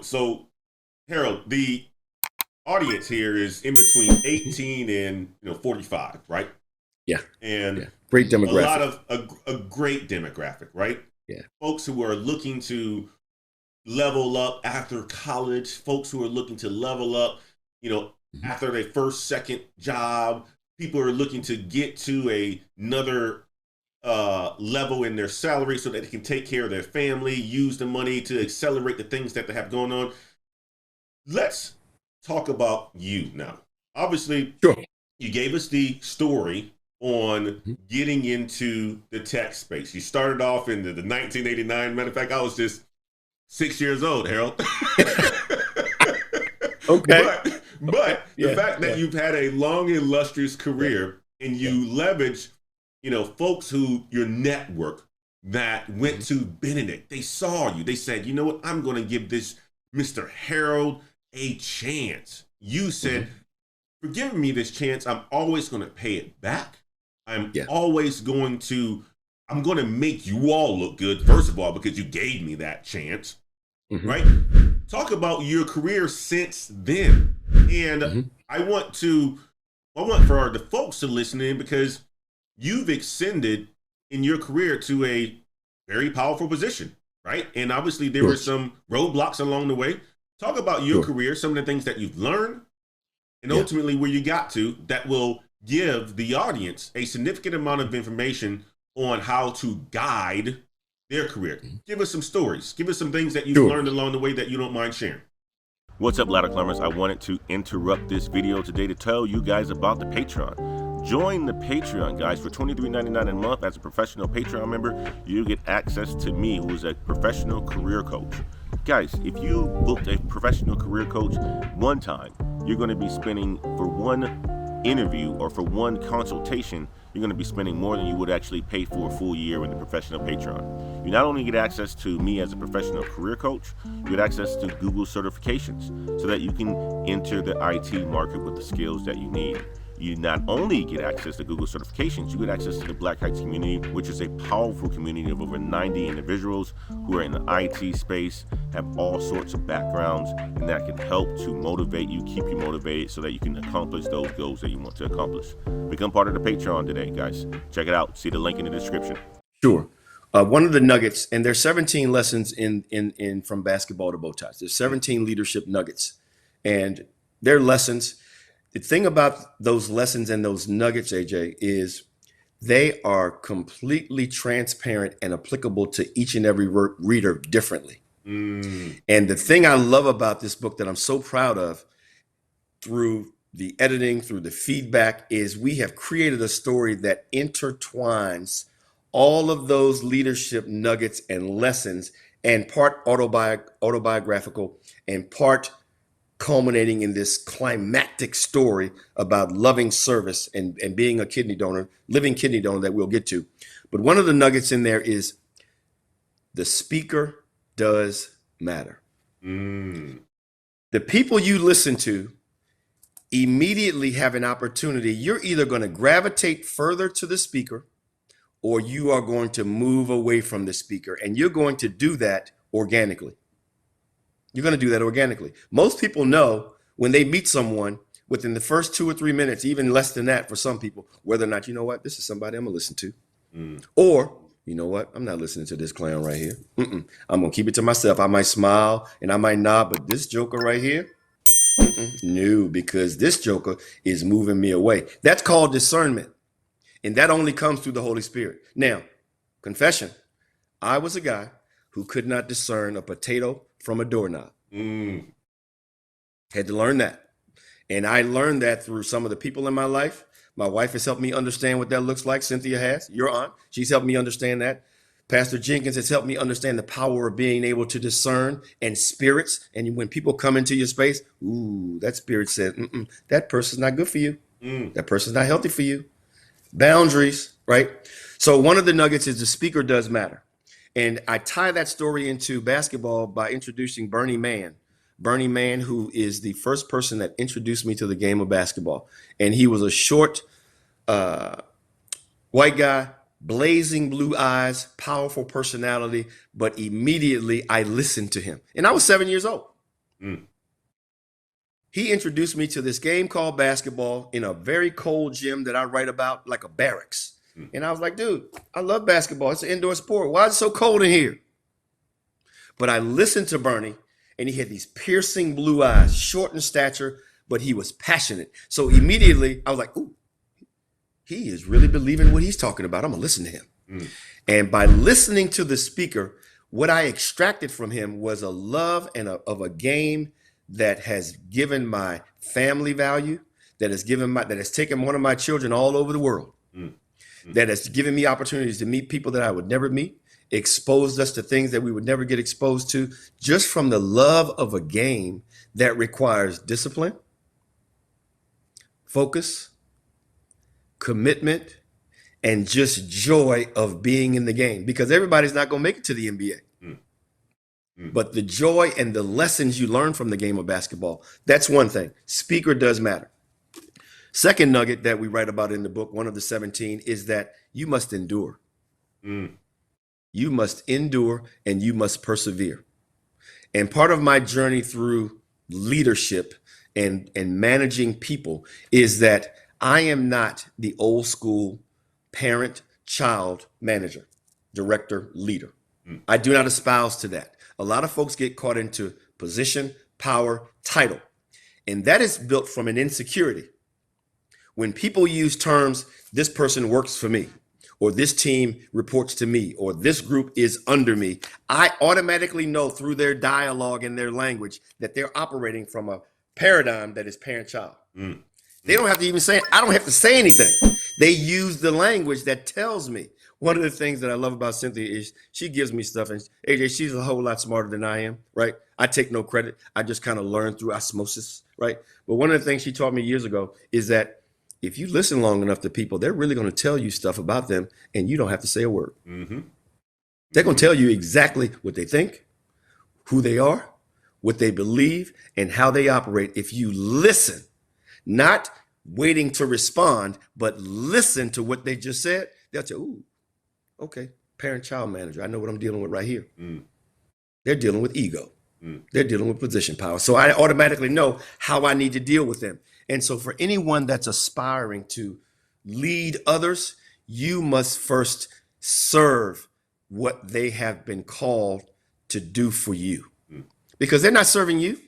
So Harold, the audience here is in between 18 and 45, right? Yeah. And Yeah. Great a lot demographic. of a great demographic, right? Yeah. Folks who are looking to level up after college, folks who are looking to level up, Mhm. after their first, second job, people are looking to get to another level in their salary so that they can take care of their family, use the money to accelerate the things that they have going on. Let's talk about you now. Obviously, Sure. you gave us the story on Mhm. getting into the tech space. You started off in the 1989. Matter of fact, I was just 6 years old, Harold. Okay. Okay. but the Yeah. fact that Yeah. you've had a long, illustrious Yeah. career and Yeah. you leverage, folks who your network that went Mhm. to Benedict, they saw you. They said, you know what, I'm going to give this Mr. Harold a chance. You said, Mhm. for giving me this chance, I'm always going to pay it back. Yeah. I'm going to make you all look good, first of all, because you gave me that chance, Mhm. right? Talk about your career since then. And Mhm. I want to, I want for the folks to listen in because you've extended in your career to a very powerful position, right? And obviously there were Sure. some roadblocks along the way. Talk about your Sure. career, some of the things that you've learned, and Yeah. ultimately where you got to that will give the audience a significant amount of information on how to guide their career. Mhm. Give us some stories. Give us some things that you've Sure. learned along the way that you don't mind sharing. What's up, ladder climbers? I wanted to interrupt this video today to tell you guys about the Patreon. Join the Patreon, guys. For $23.99 a month as a professional Patreon member, you get access to me, who is a professional career coach. Guys, if you booked a professional career coach one time, you're going to be spending for one interview or for one consultation, you're going to be spending more than you would actually pay for a full year in the professional Patreon. You not only get access to me as a professional career coach, you get access to Google certifications so that you can enter the IT market with the skills that you need. You not only get access to Google certifications, you get access to the Black Heights community, which is a powerful community of over 90 individuals who are in the IT space, have all sorts of backgrounds, and that can help to motivate you, keep you motivated so that you can accomplish those goals that you want to accomplish. Become part of the Patreon today, guys. Check it out. See the link in the description. Sure. One of the nuggets, and there's 17 lessons in from basketball to bow ties. There's 17 leadership nuggets, and they're lessons. The thing about those lessons and those nuggets, AJ, is they are completely transparent and applicable to each and every reader differently. Mm. And the thing I love about this book that I'm so proud of through the editing, through the feedback, is we have created a story that intertwines all of those leadership nuggets and lessons, and part autobiographical and part culminating in this climactic story about loving service and being a kidney donor, living kidney donor that we'll get to. But one of the nuggets in there is the speaker does matter. Mm. The people you listen to immediately have an opportunity. You're either going to gravitate further to the speaker or you are going to move away from the speaker, and you're going to do that organically. You're going to do that organically. Most people know when they meet someone within the first 2 or 3 minutes, even less than that for some people, whether or not, you know what, this is somebody I'm going to listen to. Mm. Or, you know what, I'm not listening to this clown right here. I'm going to keep it to myself. I might smile and I might nod, but this joker right here, no, because this joker is moving me away. That's called discernment. And that only comes through the Holy Spirit. Now, confession, I was a guy who could not discern a potato from a doorknob. Mm. Had to learn that. And I learned that through some of the people in my life. My wife has helped me understand what that looks like. Cynthia has, your aunt. She's helped me understand that. Pastor Jenkins has helped me understand the power of being able to discern and spirits. And when people come into your space, ooh, that spirit says, that person's not good for you. Mm. That person's not healthy for you. Boundaries, right? So one of the nuggets is the speaker does matter. And I tie that story into basketball by introducing Bernie Mann. Bernie Mann, who is the first person that introduced me to the game of basketball. And he was a short, white guy, blazing blue eyes, powerful personality, but immediately I listened to him. And I was 7 years old. Mm. He introduced me to this game called basketball in a very cold gym that I write about like a barracks. Mm. And I was like, dude, I love basketball. It's an indoor sport. Why is it so cold in here? But I listened to Bernie, and he had these piercing blue eyes, short in stature, but he was passionate. So immediately I was like, ooh, he is really believing what he's talking about. I'm going to listen to him. Mm. And by listening to the speaker, what I extracted from him was a love of a game that has given my family value, that has taken one of my children all over the world, that has given me opportunities to meet people that I would never meet, exposed us to things that we would never get exposed to, just from the love of a game that requires discipline, focus, commitment, and just joy of being in the game, because everybody's not going to make it to the NBA. But the joy and the lessons you learn from the game of basketball, that's one thing. Speaker does matter. Second nugget that we write about in the book, one of the 17, is that you must endure. You must endure and you must persevere. And part of my journey through leadership and managing people is that I am not the old school parent, child manager, director, leader. I do not espouse to that. A lot of folks get caught into position, power, title, and that is built from an insecurity. When people use terms, this person works for me, or this team reports to me, or this group is under me, I automatically know through their dialogue and their language that they're operating from a paradigm that is parent-child. They don't have to even say it. I don't have to say anything. They use the language that tells me. One of the things that I love about Cynthia is she gives me stuff, and AJ, she's a whole lot smarter than I am, right? I take no credit. I just kind of learn through osmosis, right? But one of the things she taught me years ago is that if you listen long enough to people, they're really going to tell you stuff about them, and you don't have to say a word. They're going to tell you exactly what they think, who they are, what they believe, and how they operate if you listen, not waiting to respond, but listen to what they just said. They'll say, ooh, okay, parent-child manager. I know what I'm dealing with right here. They're dealing with ego. They're dealing with position power. So I automatically know how I need to deal with them. And so for anyone that's aspiring to lead others, you must first serve what they have been called to do for you. Because they're not serving you.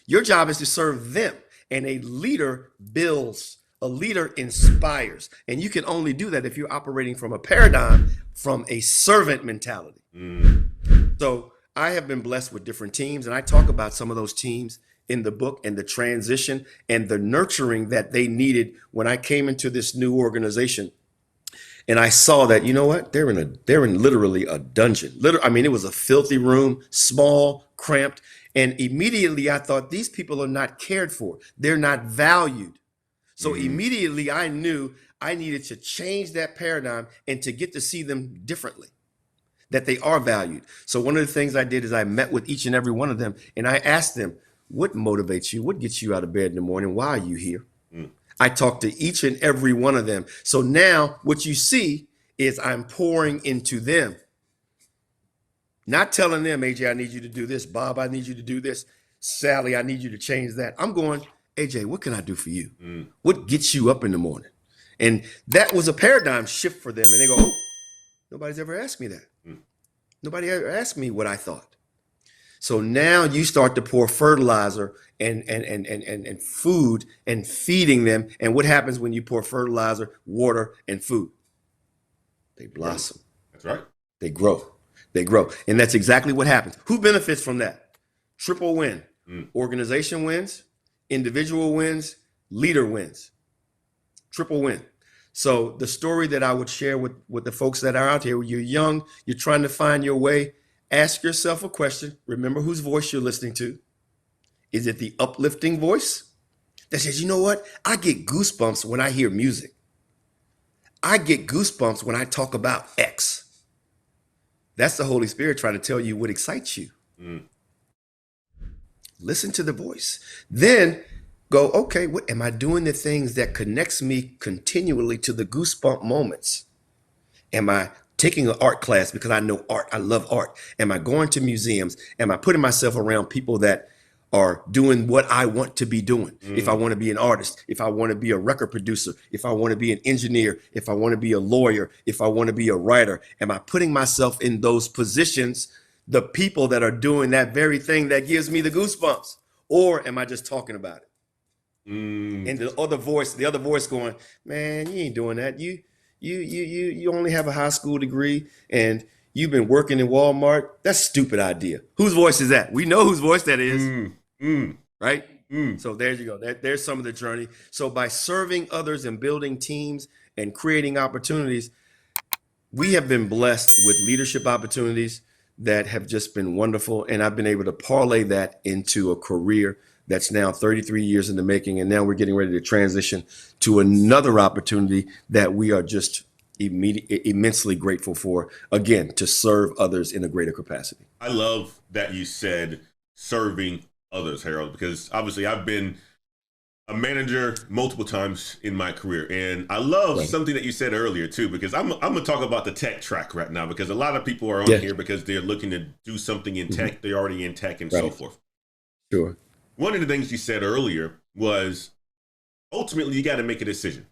Your job is to serve them. And a leader builds. A leader inspires, and you can only do that if you're operating from a paradigm, from a servant mentality. So I have been blessed with different teams, and I talk about some of those teams in the book and the transition and the nurturing that they needed when I came into this new organization. And I saw that, you know what? They're in literally a dungeon. I mean, it was a filthy room, small, cramped, and immediately I thought these people are not cared for. They're not valued. So immediately I knew I needed to change that paradigm and to get to see them differently, that they are valued. So one of the things I did is I met with each and every one of them, and I asked them, what motivates you? What gets you out of bed in the morning? Why are you here? I talked to each and every one of them. So now what you see is I'm pouring into them, not telling them, AJ, I need you to do this. Bob, I need you to do this. Sally, I need you to change that. I'm going, AJ, what can I do for you? What gets you up in the morning? And that was a paradigm shift for them. And they go, oh, nobody's ever asked me that. Nobody ever asked me what I thought. So now you start to pour fertilizer and food and feeding them. And what happens when you pour fertilizer, water, and food? They blossom. That's right. They grow. They grow. And that's exactly what happens. Who benefits from that? Triple win. Organization wins. Individual wins, leader wins, triple win. So the story that I would share with the folks that are out here, you're young, you're trying to find your way, ask yourself a question. Remember whose voice you're listening to. Is it the uplifting voice that says, you know what? I get goosebumps when I hear music. I get goosebumps when I talk about X. That's the Holy Spirit trying to tell you what excites you. Listen to the voice. Then go, okay, what am I doing? The things that connects me continually to the goosebump moments. Am I taking an art class because I know art? I love art. Am I going to museums? Am I putting myself around people that are doing what I want to be doing. If I want to be an artist, if I want to be a record producer, if I want to be an engineer, if I want to be a lawyer, if I want to be a writer, am I putting myself in those positions, the people that are doing that very thing that gives me the goosebumps? Or am I just talking about it? And the other voice going, man, you ain't doing that. You only have a high school degree and you've been working in Walmart. That's a stupid idea. Whose voice is that? We know whose voice that is, right? So there you go. There's some of the journey. So by serving others and building teams and creating opportunities, we have been blessed with leadership opportunities that have just been wonderful. And I've been able to parlay that into a career that's now 33 years in the making. And now we're getting ready to transition to another opportunity that we are just immensely grateful for, again, to serve others in a greater capacity. I love that you said serving others, Harold, because obviously I've been a manager multiple times in my career. And I love something that you said earlier too, because I'm going to talk about the tech track right now, because a lot of people are on here because they're looking to do something in tech. They're already in tech and so forth. Sure. One of the things you said earlier was ultimately you got to make a decision.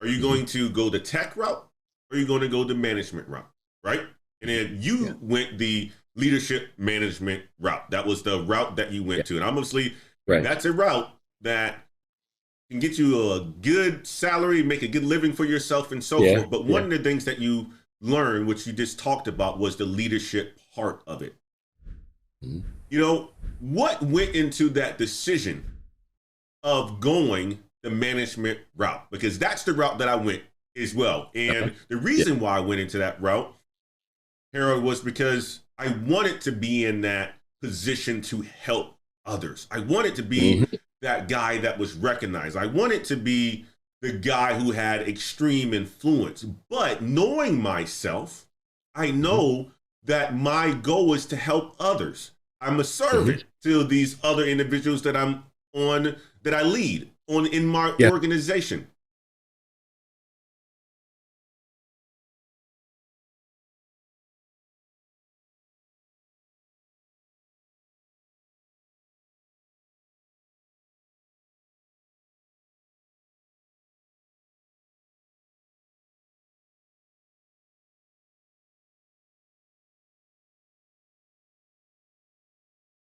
Are you going to go the tech route or are you going to go the management route? Right. And then you went the leadership management route. That was the route that you went to. And obviously that's a route that can get you a good salary, make a good living for yourself and so forth. But one of the things that you learned, which you just talked about, was the leadership part of it. You know, what went into that decision of going the management route? Because that's the route that I went as well. And the reason why I went into that route, Harold, was because I wanted to be in that position to help others. I wanted to be that guy that was recognized. I wanted to be the guy who had extreme influence. But knowing myself, I know that my goal is to help others. I'm a servant to these other individuals that I'm on, that I lead on in my organization.